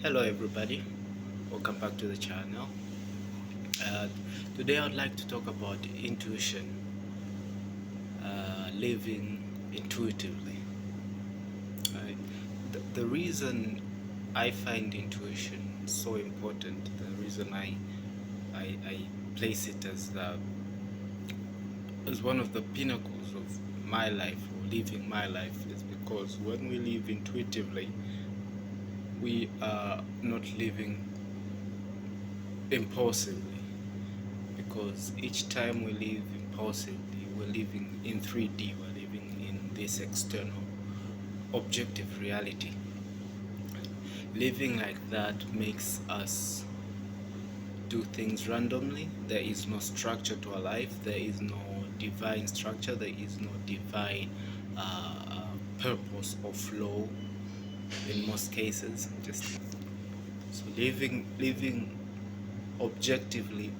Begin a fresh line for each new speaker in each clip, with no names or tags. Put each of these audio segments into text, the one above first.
Hello everybody, welcome back to the channel. uh, Today I'd like to talk about intuition, living intuitively. Right? The reason I find intuition so important, the reason I place it as one of the pinnacles of my life or living my life, is because when we live intuitively, we are not living impulsively, because each time we live impulsively, we're living in 3D, we're living in this external objective reality. Living like that makes us do things randomly. There is no structure to our life, there is no divine structure, there is no divine purpose or flow in most cases. Just so living objectively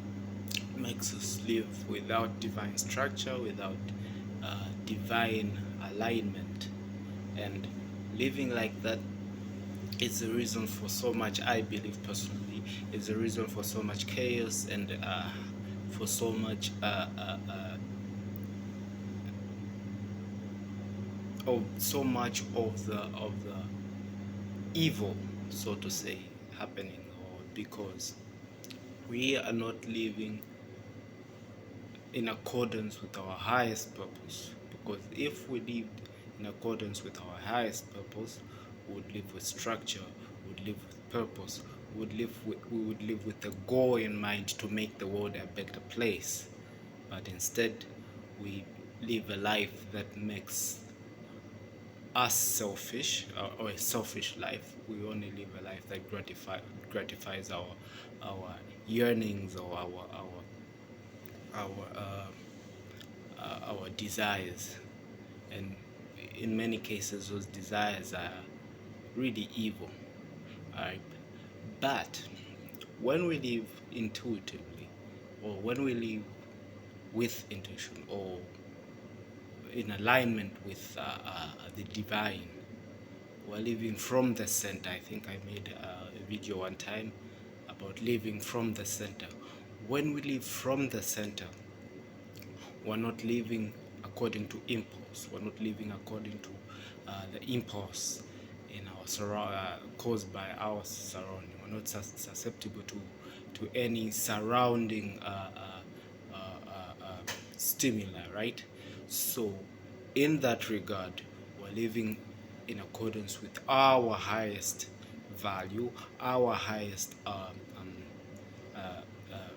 makes us live without divine structure, without divine alignment. And living like that is the reason for so much, I believe personally, is the reason for so much chaos and for so much of the evil, so to say, happening, or because we are not living in accordance with our highest purpose. Because if we lived in accordance with our highest purpose, we would live with structure, we would live with purpose, we would live with a goal in mind to make the world a better place. But instead, we live a life that makes us selfish, or a selfish life. We only live a life that gratifies our yearnings, or our desires. And in many cases, those desires are really evil. Alright, but when we live intuitively, or when we live with intuition, or in alignment with the divine, we're living from the center. I think I made a video one time about living from the center. When we live from the center, we're not living according to impulse. We're not living according to the impulse in our caused by our surrounding. We're not susceptible to any surrounding stimuli, right? So, in that regard, we're living in accordance with our highest value, our highest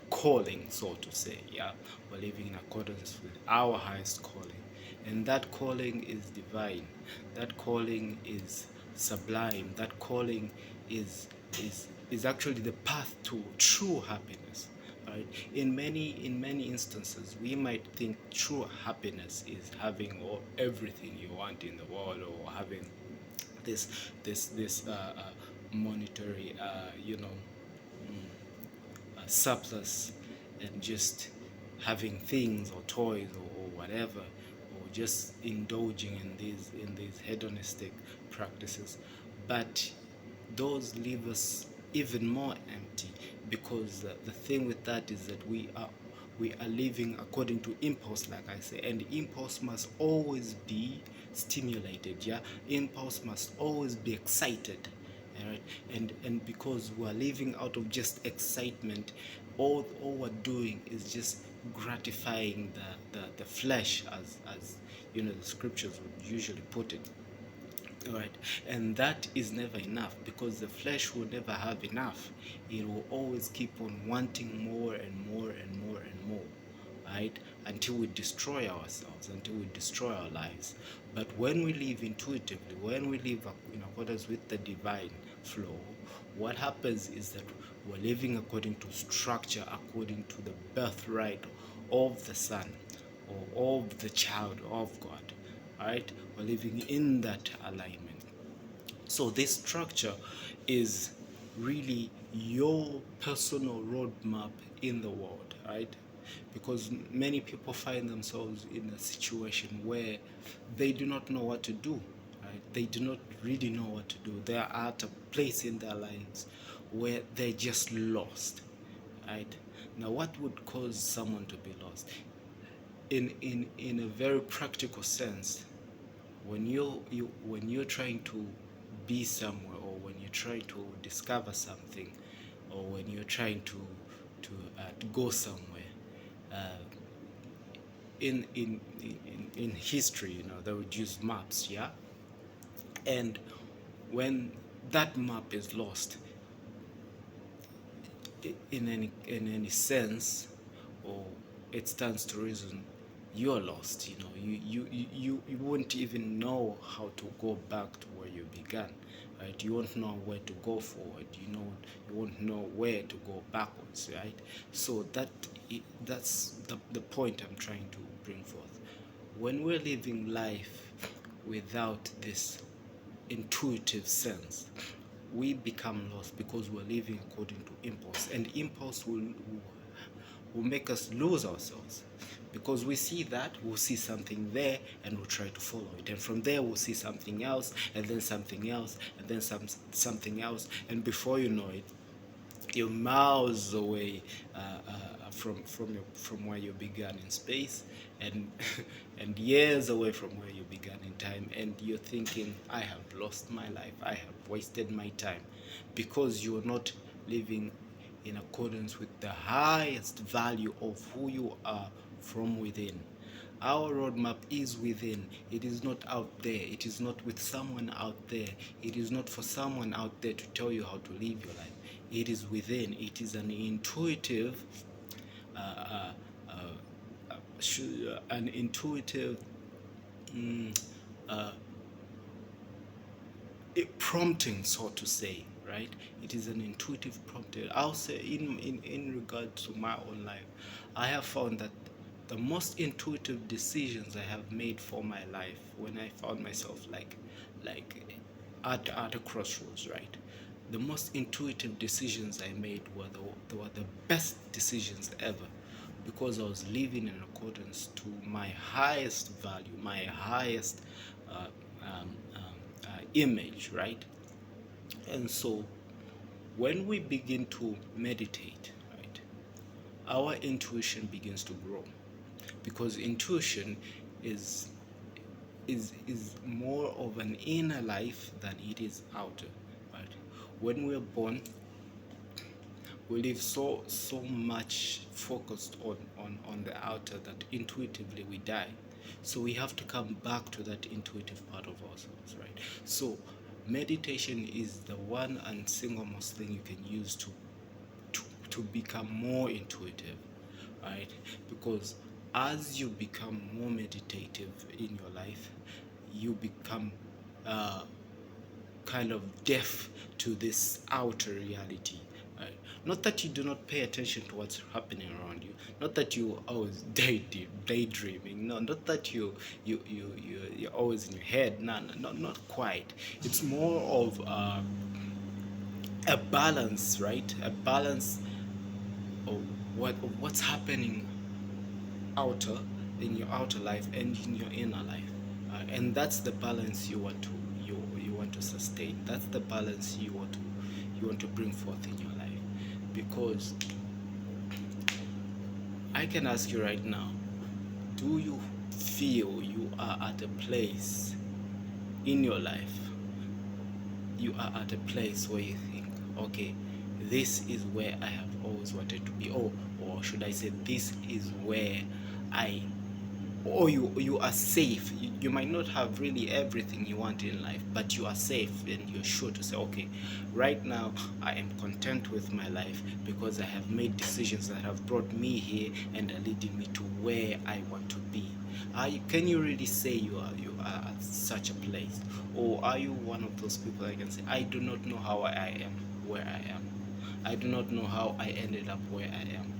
calling, so to say. Yeah, we're living in accordance with our highest calling, and that calling is divine. That calling is sublime. That calling is is actually the path to true happiness. Right? In many instances, we might think true happiness is having everything you want in the world, or having this monetary surplus, and just having things or toys, or whatever, or just indulging in these hedonistic practices. But those leave us even more empty, because the thing with that is that we are living according to impulse, like I say, and impulse must always be stimulated. Yeah, impulse must always be excited. All right, and because we're living out of just excitement, all we're doing is just gratifying the flesh, as the scriptures would usually put it. Right, and that is never enough, because the flesh will never have enough. It will always keep on wanting more and more and more and more, right? Until we destroy ourselves, until we destroy our lives. But when we live intuitively, when we live in accordance with the divine flow, what happens is that we're living according to structure, according to the birthright of the Son, or of the child of God. Right? We're living in that alignment. So this structure is really your personal roadmap in the world, right? Because many people find themselves in a situation where they do not know what to do, right? They do not really know what to do. They are at a place in their lives where they're just lost, right? Now, what would cause someone to be lost? In a very practical sense, when you're trying to be somewhere, or when you're trying to discover something, or when you're trying to go somewhere, uh, in history, they would use maps, yeah. And when that map is lost, in any sense, or it stands to reason, you're lost. You won't even know how to go back to where you began, right? You won't know where to go forward. You won't know where to go backwards, right? So that's the point I'm trying to bring forth. When we're living life without this intuitive sense, we become lost because we're living according to impulse, and impulse will make us lose ourselves, because we see that, we'll see something there, and we'll try to follow it, and from there we'll see something else, and then something else, and then something else, and before you know it, you're miles away from where you began in space, and and years away from where you began in time, and you're thinking, I have lost my life, I have wasted my time, because you're not living in accordance with the highest value of who you are from within. Our roadmap is within. It is not out there. It is not with someone out there. It is not for someone out there to tell you how to live your life. It is within. It is an intuitive, uh, uh, an intuitive prompting, so to say, right? It is an intuitive prompting. I'll say, in regard to my own life, I have found that the most intuitive decisions I have made for my life, when I found myself like at a crossroads, right? The most intuitive decisions I made were the best decisions ever, because I was living in accordance to my highest value, my highest uh, um, image, right? And so when we begin to meditate, right, our intuition begins to grow, because intuition is more of an inner life than it is outer, right? When we're born, we live so much focused on the outer that intuitively we die. So we have to come back to that intuitive part of ourselves, right? So meditation is the one and single most thing you can use to become more intuitive, right? Because as you become more meditative in your life, you become kind of deaf to this outer reality. Right? Not that you do not pay attention to what's happening around you. Not that you always daydreaming. No, not that you're always in your head. No, not quite. It's more of a balance, right? A balance of what's happening outer in your outer life and in your inner life, and that's the balance you want to sustain. That's the balance you want to bring forth in your life. Because I can ask you right now, do you feel you are at a place in your life, you are at a place where you think, okay, this is where I have always wanted to be, or should I say, this is where I or you are safe. You might not have really everything you want in life, but you are safe, and you're sure to say, okay, right now I am content with my life because I have made decisions that have brought me here and are leading me to where I want to be. Can you really say you are at such a place? Or are you one of those people that can say, I do not know how I am where I am. I do not know how I ended up where I am.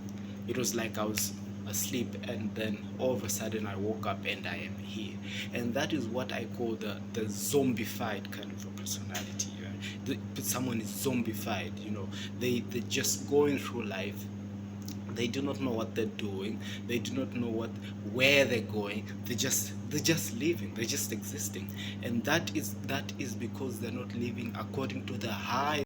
It was like I was asleep, and then all of a sudden I woke up and I am here. And that is what I call the zombified kind of a personality. Right? Someone is zombified, they're just going through life. They do not know what they're doing. They do not know where they're going. They're just living. They're just existing, and that is because they're not living according to the high